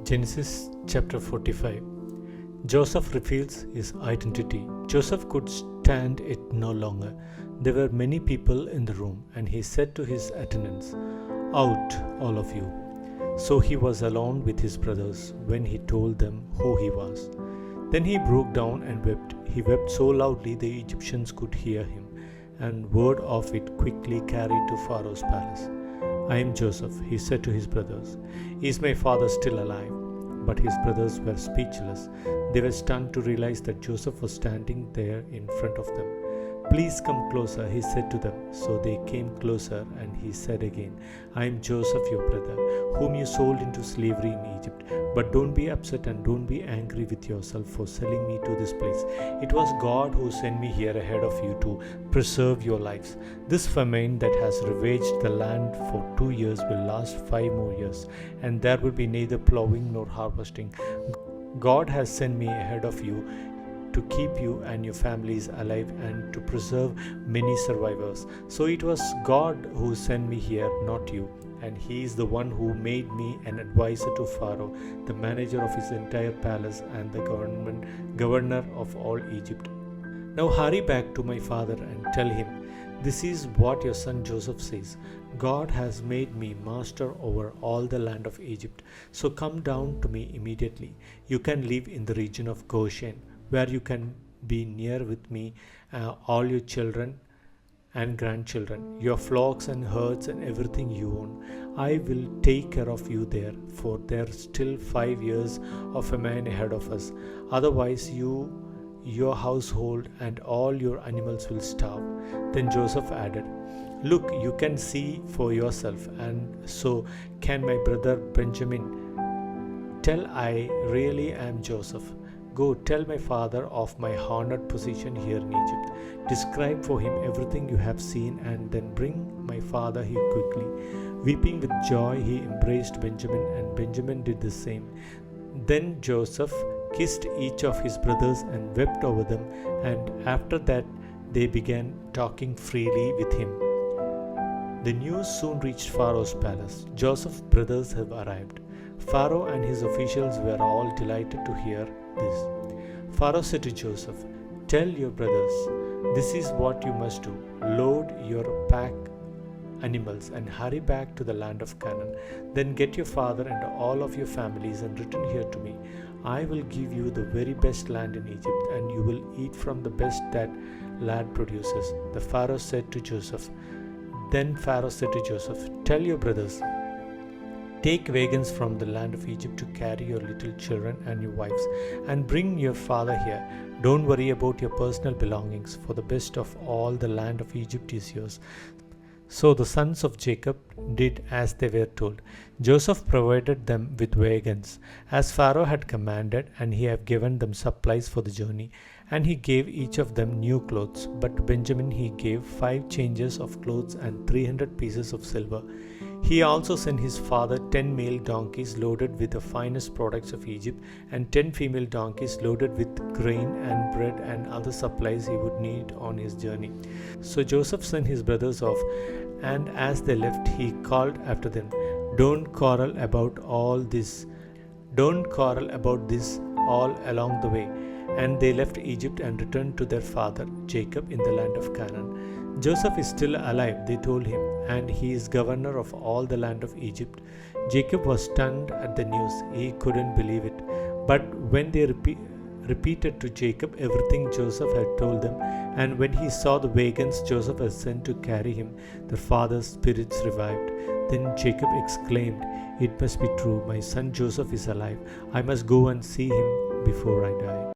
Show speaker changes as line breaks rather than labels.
Genesis chapter 45. Joseph reveals his identity. Joseph could stand it no longer. There were many people in the room, and he said to his attendants, "Out, all of you." So he was alone with his brothers when he told them who he was. Then he broke down and wept. He wept so loudly the Egyptians could hear him, and word of it quickly carried to Pharaoh's palace. "I am Joseph," he said to his brothers. "Is my father still alive?" But his brothers were speechless. They were stunned to realize that Joseph was standing there in front of them. "Please come closer," he said to them. So they came closer, and he said again, "I am Joseph, your brother, whom you sold into slavery in Egypt. But don't be upset and don't be angry with yourself for selling me to this place. It was God who sent me here ahead of you to preserve your lives. This famine that has ravaged the land for 2 years will last 5 more years, and there will be neither plowing nor harvesting. God has sent me ahead of you to keep you and your families alive and to preserve many survivors. So it was God who sent me here, not you. And he is the one who made me an advisor to Pharaoh, the manager of his entire palace and the governor of all Egypt. Now hurry back to my father and tell him, 'This is what your son Joseph says. God has made me master over all the land of Egypt. So come down to me immediately. You can live in the region of Goshen, where you can be near with me, all your children and grandchildren, your flocks and herds and everything you own. I will take care of you there, for there's still 5 years of famine ahead of us. Otherwise you, your household and all your animals will starve." Then Joseph added, "Look, you can see for yourself, and so can my brother Benjamin. Tell I really am Joseph. Go tell my father of my honored position here in Egypt. Describe for him everything you have seen, and then bring my father here quickly." Weeping with joy, he embraced Benjamin, and Benjamin did the same. Then Joseph kissed each of his brothers and wept over them, and after that they began talking freely with him. The news soon reached Pharaoh's palace. "Joseph's brothers have arrived." Pharaoh and his officials were all delighted to hear this. Pharaoh said to Joseph, "Tell your brothers, this is what you must do. Load your pack animals and hurry back to the land of Canaan. Then get your father and all of your families and return here to me. I will give you the very best land in Egypt, and you will eat from the best that land produces." Then Pharaoh said to Joseph, "Tell your brothers, take wagons from the land of Egypt to carry your little children and your wives, and bring your father here. Don't worry about your personal belongings, for the best of all the land of Egypt is yours." So the sons of Jacob did as they were told. Joseph provided them with wagons, as Pharaoh had commanded, and he had given them supplies for the journey. And he gave each of them new clothes. But to Benjamin he gave 5 changes of clothes and 300 pieces of silver. He also sent his father 10 male donkeys loaded with the finest products of Egypt, and 10 female donkeys loaded with grain and bread and other supplies he would need on his journey. So Joseph sent his brothers off, and as they left, he called after them, Don't quarrel about this all along the way." And they left Egypt and returned to their father Jacob in the land of Canaan. "Joseph is still alive," they told him, "and he is governor of all the land of Egypt." Jacob was stunned at the news. He couldn't believe it. But when they repeated to Jacob everything Joseph had told them, and when he saw the wagons Joseph had sent to carry him, their father's spirits revived. Then Jacob exclaimed, "It must be true. My son Joseph is alive. I must go and see him before I die."